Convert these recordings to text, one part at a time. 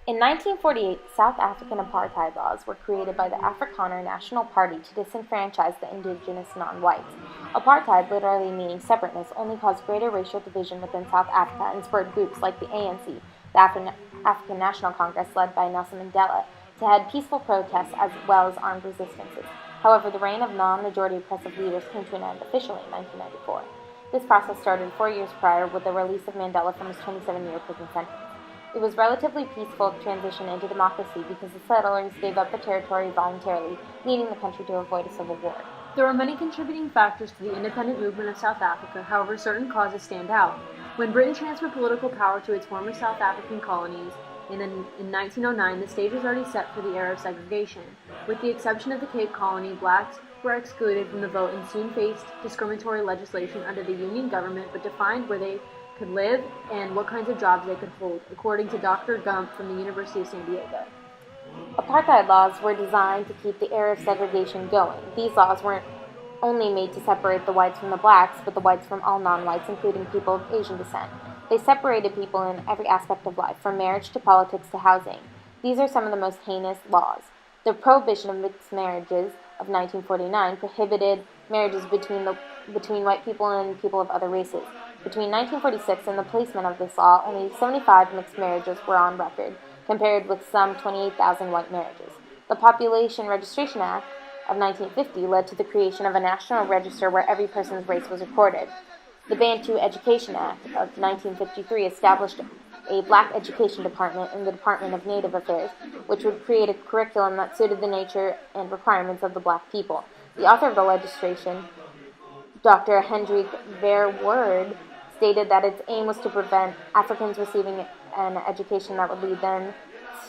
In 1948, South African apartheid laws were created by the Afrikaner National Party to disenfranchise the indigenous non-whites. Apartheid, literally meaning separateness, only caused greater racial division within South Africa and spurred groups like the ANC, the African National Congress led by Nelson Mandela, to head peaceful protests as well as armed resistances. However, the reign of non-majority oppressive leaders came to an end officially in 1994. This process started 4 years prior with the release of Mandela from his 27-year prison sentence. It was a relatively peaceful transition into democracy because the settlers gave up the territory voluntarily, leading the country to avoid a civil war. There were many contributing factors to the independent movement of South Africa, however certain causes stand out. When Britain transferred political power to its former South African colonies, in 1909, the stage was already set for the era of segregation. With the exception of the Cape Colony, blacks were excluded from the vote and soon faced discriminatory legislation under the Union government, but defined where they could live and what kinds of jobs they could hold, according to Dr. Gump from the University of San Diego. Apartheid laws were designed to keep the era of segregation going. These laws weren't only made to separate the whites from the blacks, but the whites from all non-whites, including people of Asian descent. They separated people in every aspect of life, from marriage to politics to housing. These are some of the most heinous laws. The prohibition of mixed marriages of 1949 prohibited marriages between white people and people of other races. Between 1946 and the placement of this law, only 75 mixed marriages were on record, compared with some 28,000 white marriages. The Population Registration Act of 1950 led to the creation of a national register where every person's race was recorded. The Bantu Education Act of 1953 established a black education department in the Department of Native Affairs, which would create a curriculum that suited the nature and requirements of the black people. The author of the legislation, Dr. Hendrik Verwoerd, stated that its aim was to prevent Africans receiving an education that would lead them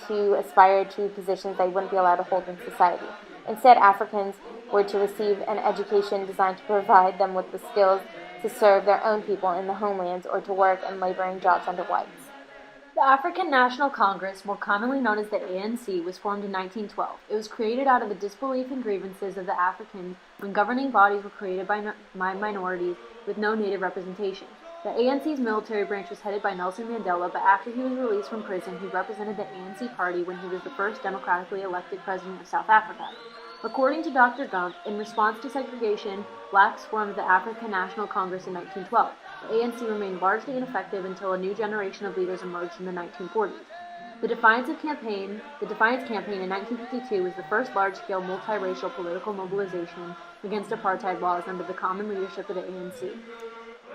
to aspire to positions they wouldn't be allowed to hold in society. Instead, Africans were to receive an education designed to provide them with the skills to serve their own people in the homelands or to work and laboring jobs under whites. The African National Congress, more commonly known as the ANC, was formed in 1912. It was created out of the disbelief and grievances of the Africans when governing bodies were created by minorities with no native representation. The ANC's military branch was headed by Nelson Mandela, but after he was released from prison, he represented the ANC party when he was the first democratically elected president of South Africa. According to Dr. Gump, in response to segregation, blacks formed the African National Congress in 1912. The ANC remained largely ineffective until a new generation of leaders emerged in the 1940s. The Defiance Campaign in 1952 was the first large-scale multiracial political mobilization against apartheid laws under the common leadership of the ANC.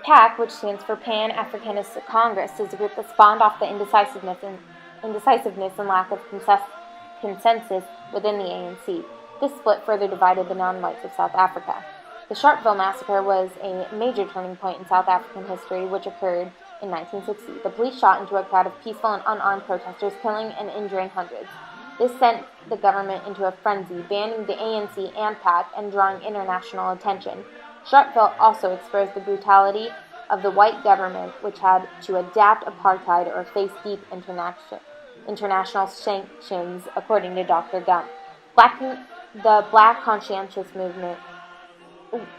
PAC, which stands for Pan-Africanist Congress, is a group that spawned off the indecisiveness and lack of consensus within the ANC. This split further divided the non-whites of South Africa. The Sharpeville Massacre was a major turning point in South African history, which occurred in 1960. The police shot into a crowd of peaceful and unarmed protesters, killing and injuring hundreds. This sent the government into a frenzy, banning the ANC and PAC and drawing international attention. Sharpeville also exposed the brutality of the white government, which had to adapt apartheid or face deep international sanctions, according to Dr. Gump. The Black Conscientious Movement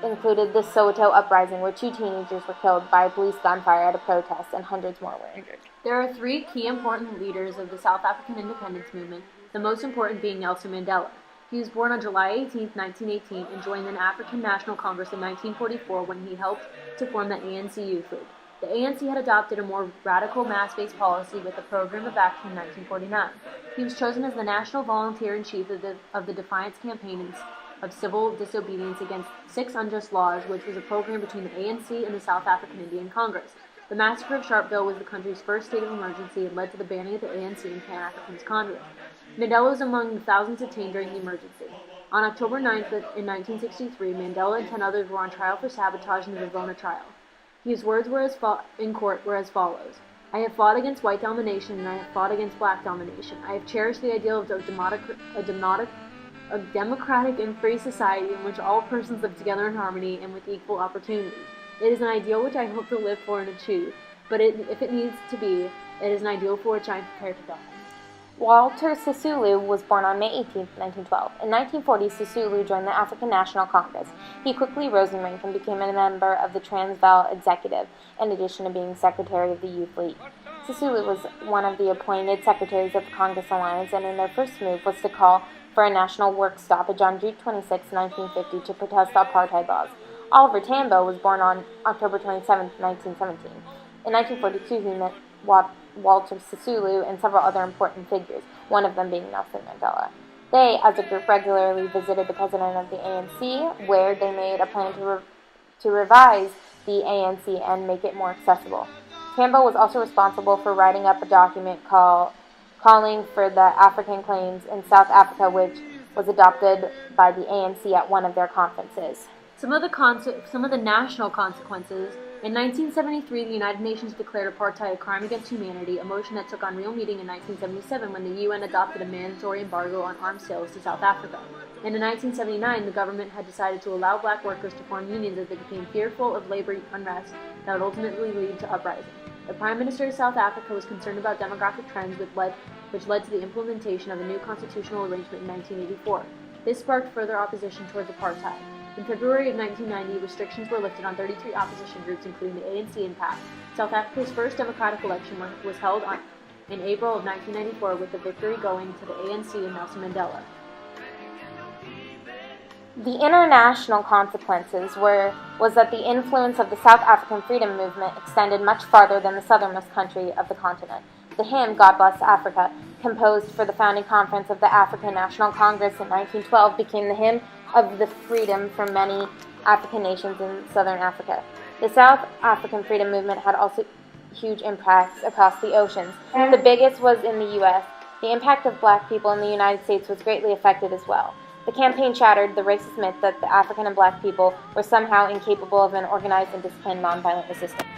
included the Soweto uprising, where 2 teenagers were killed by police gunfire at a protest and hundreds more were injured. There are 3 key important leaders of the South African independence movement, the most important being Nelson Mandela. He was born on July 18, 1918, and joined the African National Congress in 1944 when he helped to form the ANC Youth League. The ANC had adopted a more radical mass-based policy with a program of action in 1949. He was chosen as the national volunteer-in-chief of the Defiance Campaign of civil disobedience against 6 unjust laws, which was a program between the ANC and the South African Indian Congress. The massacre of Sharpeville was the country's first state of emergency and led to the banning of the ANC and Pan-Africanist Congress. Mandela was among the thousands detained during the emergency. On October 9th, in 1963, Mandela and 10 others were on trial for sabotage in the Vivona trial. His words in court were as follows: "I have fought against white domination and I have fought against black domination. I have cherished the ideal of a democratic and free society in which all persons live together in harmony and with equal opportunity. It is an ideal which I hope to live for and achieve, but if it needs to be, it is an ideal for which I am prepared to die." Walter Sisulu was born on May 18, 1912. In 1940, Sisulu joined the African National Congress. He quickly rose in rank and became a member of the Transvaal Executive, in addition to being secretary of the Youth League. Sisulu was one of the appointed secretaries of the Congress Alliance, and in their first move was to call for a national work stoppage on June 26, 1950, to protest the apartheid laws. Oliver Tambo was born on October 27, 1917. In 1942, he met Walter Sisulu and several other important figures, one of them being Nelson Mandela. They, as a group, regularly visited the president of the ANC, where they made a plan to revise the ANC and make it more accessible. Tambo was also responsible for writing up a document calling for the African claims in South Africa, which was adopted by the ANC at one of their conferences. Some of the national consequences. In 1973, the United Nations declared apartheid a crime against humanity, a motion that took on real meaning in 1977 when the UN adopted a mandatory embargo on arms sales to South Africa. And in 1979, the government had decided to allow black workers to form unions as they became fearful of labor unrest that would ultimately lead to uprising. The Prime Minister of South Africa was concerned about demographic trends, which led to the implementation of a new constitutional arrangement in 1984. This sparked further opposition towards apartheid. In February of 1990, restrictions were lifted on 33 opposition groups, including the ANC and PAC. South Africa's first democratic election was held in April of 1994, with the victory going to the ANC and Nelson Mandela. The international consequences was that the influence of the South African freedom movement extended much farther than the southernmost country of the continent. The hymn, God Bless Africa, composed for the founding conference of the African National Congress in 1912, became the hymn of the freedom for many African nations in southern Africa. The South African freedom movement had also huge impacts across the oceans. The biggest was in the U.S. The impact of black people in the United States was greatly affected as well. The campaign shattered the racist myth that the African and black people were somehow incapable of an organized and disciplined nonviolent resistance.